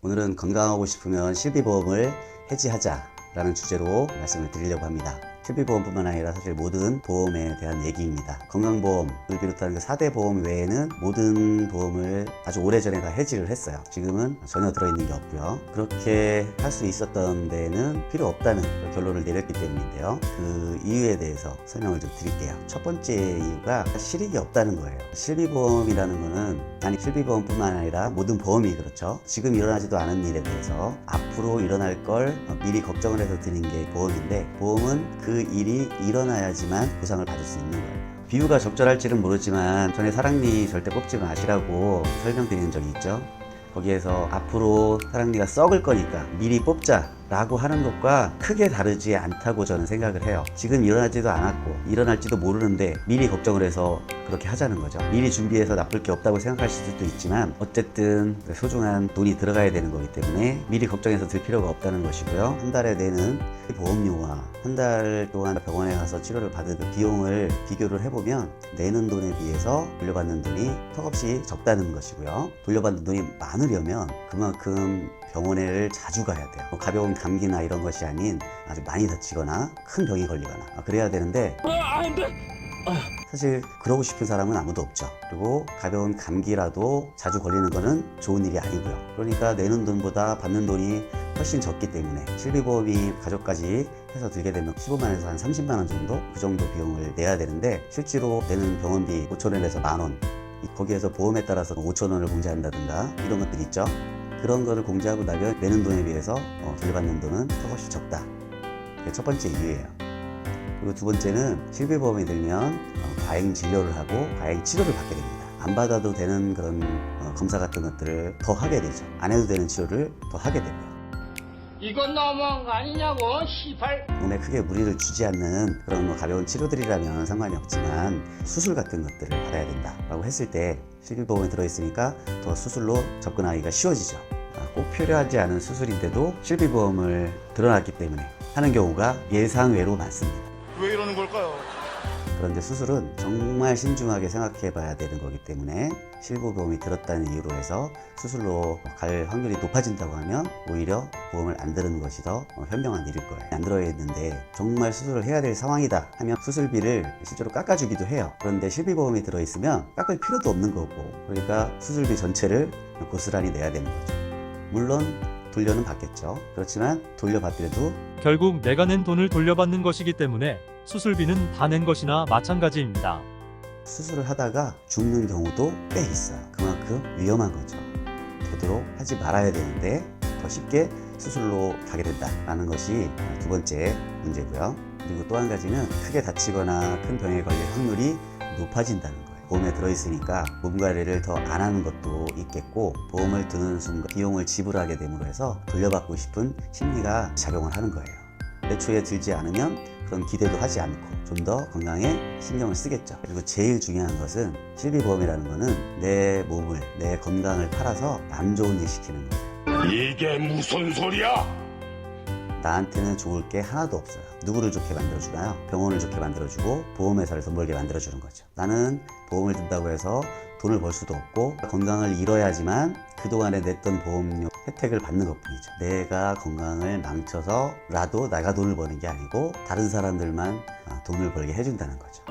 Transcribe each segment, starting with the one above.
오늘은 건강하고 싶으면 실비보험을 해지하자라는 주제로 말씀을 드리려고 합니다. 실비보험뿐만 아니라 사실 모든 보험에 대한 얘기입니다. 건강보험을 비롯한 그 4대 보험 외에는 모든 보험을 아주 오래전에 다 해지를 했어요. 지금은 전혀 들어있는 게 없고요. 그렇게 할 수 있었던 데에는 필요 없다는 결론을 내렸기 때문인데요. 그 이유에 대해서 설명을 좀 드릴게요. 첫 번째 이유가 실익이 없다는 거예요. 실비보험이라는 거는, 아니 실비보험뿐만 아니라 모든 보험이 그렇죠. 지금 일어나지도 않은 일에 대해서 앞으로 일어날 걸 미리 걱정을 해서 드는 게 보험인데, 보험은 그 일이 일어나야지만 보상을 받을 수 있는 거예요. 비유가 적절할지는 모르지만 전에 사랑니 절대 뽑지 마시라고 설명드리는 적이 있죠. 거기에서 앞으로 사랑니가 썩을 거니까 미리 뽑자 라고 하는 것과 크게 다르지 않다고 저는 생각을 해요. 지금 일어나지도 않았고 일어날지도 모르는데 미리 걱정을 해서 그렇게 하자는 거죠. 미리 준비해서 나쁠 게 없다고 생각하실 수도 있지만 어쨌든 소중한 돈이 들어가야 되는 거기 때문에 미리 걱정해서 들 필요가 없다는 것이고요. 한 달에 내는 보험료와 한 달 동안 병원에 가서 치료를 받은 그 비용을 비교를 해보면 내는 돈에 비해서 돌려받는 돈이 턱없이 적다는 것이고요. 돌려받는 돈이 많으려면 그만큼 병원을 자주 가야 돼요. 가벼운 감기나 이런 것이 아닌 아주 많이 다치거나 큰 병이 걸리거나 그래야 되는데, 사실 그러고 싶은 사람은 아무도 없죠. 그리고 가벼운 감기라도 자주 걸리는 거는 좋은 일이 아니고요. 그러니까 내는 돈보다 받는 돈이 훨씬 적기 때문에 실비보험이 가족까지 해서 들게 되면 15만원에서 한 30만원 정도, 그 정도 비용을 내야 되는데, 실제로 내는 병원비 5천원에서 만원, 거기에서 보험에 따라서 5천원을 공제한다든가 이런 것들이 있죠. 그런 거를 공제하고 나면 내는 돈에 비해서 돌려받는 돈은 턱없이 적다. 그게 첫 번째 이유예요. 그리고 두 번째는 실비보험이 들면 과잉 진료를 하고 과잉 치료를 받게 됩니다. 안 받아도 되는 그런 검사 같은 것들을 더 하게 되죠. 안 해도 되는 치료를 더 하게 되고요. 이건 너무한 거 아니냐고, 시발. 몸에 크게 무리를 주지 않는 그런 가벼운 치료들이라면 상관이 없지만 수술 같은 것들을 받아야 된다라고 했을 때 실비보험에 들어있으니까 더 수술로 접근하기가 쉬워지죠. 꼭 필요하지 않은 수술인데도 실비보험을 들어놨기 때문에 하는 경우가 예상외로 많습니다. 왜 이러는 걸까요? 그런데 수술은 정말 신중하게 생각해 봐야 되는 거기 때문에 실비보험이 들었다는 이유로 해서 수술로 갈 확률이 높아진다고 하면 오히려 보험을 안 들은 것이 더 현명한 일일 거예요. 안 들어야 했는데 정말 수술을 해야 될 상황이다 하면 수술비를 실제로 깎아주기도 해요. 그런데 실비보험이 들어있으면 깎을 필요도 없는 거고, 그러니까 수술비 전체를 고스란히 내야 되는 거죠. 물론 돌려는 받겠죠. 그렇지만 돌려받더라도 결국 내가 낸 돈을 돌려받는 것이기 때문에 수술비는 다 낸 것이나 마찬가지입니다. 수술을 하다가 죽는 경우도 꽤 있어요. 그만큼 위험한 거죠. 되도록 하지 말아야 되는데 더 쉽게 수술로 가게 된다라는 것이 두 번째 문제고요. 그리고 또 한 가지는 크게 다치거나 큰 병에 걸릴 확률이 높아진다는 거예요. 보험에 들어있으니까 몸 관리를 더 안 하는 것도 있겠고, 보험을 드는 순간 비용을 지불하게 됨으로 해서 돌려받고 싶은 심리가 작용을 하는 거예요. 애초에 들지 않으면 그런 기대도 하지 않고 좀 더 건강에 신경을 쓰겠죠. 그리고 제일 중요한 것은 실비보험이라는 거는 내 몸을, 내 건강을 팔아서 남 좋은 일 시키는 거예요. 이게 무슨 소리야? 나한테는 좋을 게 하나도 없어요. 누구를 좋게 만들어주나요? 병원을 좋게 만들어주고 보험회사를 돈 벌게 만들어주는 거죠. 나는 보험을 든다고 해서 돈을 벌 수도 없고 건강을 잃어야지만 그동안에 냈던 보험료 혜택을 받는 것뿐이죠. 내가 건강을 망쳐서라도 내가 돈을 버는 게 아니고 다른 사람들만 돈을 벌게 해준다는 거죠.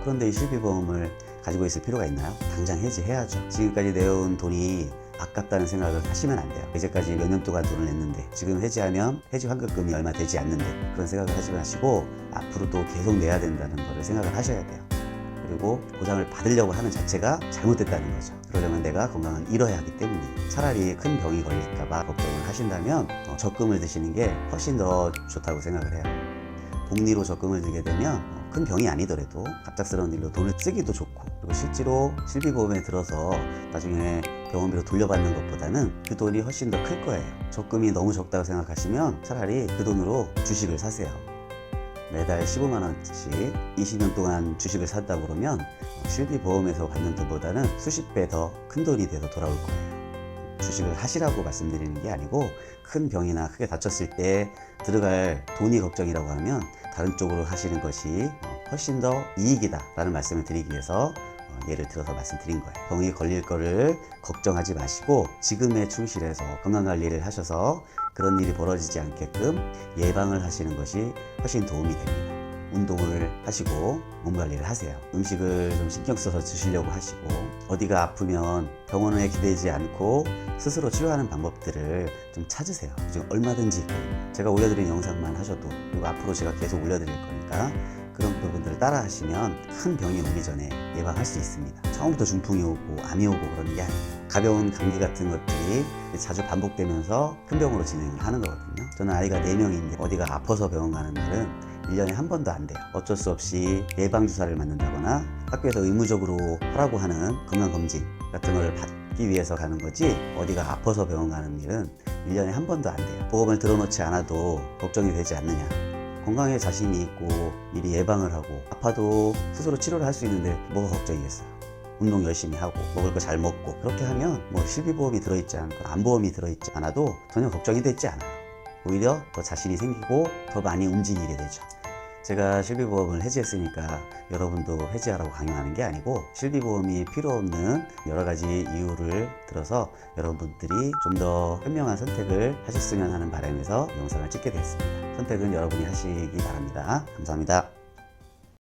그런데 이 실비보험을 가지고 있을 필요가 있나요? 당장 해지해야죠. 지금까지 내어온 돈이 아깝다는 생각을 하시면 안 돼요. 이제까지 몇 년 동안 돈을 냈는데 지금 해지하면 해지 환급금이 얼마 되지 않는데, 그런 생각을 하지 마시고 앞으로도 계속 내야 된다는 것을 생각을 하셔야 돼요. 그리고 보상을 받으려고 하는 자체가 잘못됐다는 거죠. 그러려면 내가 건강을 잃어야 하기 때문에 차라리 큰 병이 걸릴까봐 걱정을 하신다면 적금을 드시는 게 훨씬 더 좋다고 생각을 해요. 복리로 적금을 들게 되면 큰 병이 아니더라도 갑작스러운 일로 돈을 쓰기도 좋고, 그리고 실제로 실비보험에 들어서 나중에 병원비로 돌려받는 것보다는 그 돈이 훨씬 더 클 거예요. 적금이 너무 적다고 생각하시면 차라리 그 돈으로 주식을 사세요. 매달 15만 원씩 20년 동안 주식을 산다고 그러면 실비보험에서 받는 돈보다는 수십 배 더 큰 돈이 돼서 돌아올 거예요. 주식을 하시라고 말씀드리는 게 아니고, 큰 병이나 크게 다쳤을 때 들어갈 돈이 걱정이라고 하면 다른 쪽으로 하시는 것이 훨씬 더 이익이다 라는 말씀을 드리기 위해서 예를 들어서 말씀드린 거예요. 병이 걸릴 거를 걱정하지 마시고 지금에 충실해서 건강관리를 하셔서 그런 일이 벌어지지 않게끔 예방을 하시는 것이 훨씬 도움이 됩니다. 운동을 하시고 몸관리를 하세요. 음식을 좀 신경 써서 드시려고 하시고 어디가 아프면 병원에 기대지 않고 스스로 치료하는 방법들을 좀 찾으세요. 지금 얼마든지 있거든요. 제가 올려드린 영상만 하셔도 그리고 앞으로 제가 계속 올려드릴 거니까 그런 부분들을 따라 하시면 큰 병이 오기 전에 예방할 수 있습니다. 처음부터 중풍이 오고 암이 오고 그러는 게 아니에요. 가벼운 감기 같은 것들이 자주 반복되면서 큰 병으로 진행하는 거거든요. 저는 아이가 4명인데 어디가 아파서 병원 가는 날은 1년에 한 번도 안 돼요. 어쩔 수 없이 예방주사를 맞는다거나 학교에서 의무적으로 하라고 하는 건강검진 같은 걸 받기 위해서 가는 거지 어디가 아파서 병원 가는 일은 1년에 한 번도 안 돼요. 보험을 들어놓지 않아도 걱정이 되지 않느냐. 건강에 자신이 있고 미리 예방을 하고 아파도 스스로 치료를 할 수 있는데 뭐가 걱정이겠어요. 운동 열심히 하고 먹을 거 잘 먹고 그렇게 하면 뭐 실비보험이 들어있지 않고 암보험이 들어있지 않아도 전혀 걱정이 되지 않아요. 오히려 더 자신이 생기고 더 많이 움직이게 되죠. 제가 실비보험을 해지했으니까 여러분도 해지하라고 강요하는 게 아니고 실비보험이 필요 없는 여러 가지 이유를 들어서 여러분들이 좀 더 현명한 선택을 하셨으면 하는 바람에서 영상을 찍게 됐습니다. 선택은 여러분이 하시기 바랍니다. 감사합니다.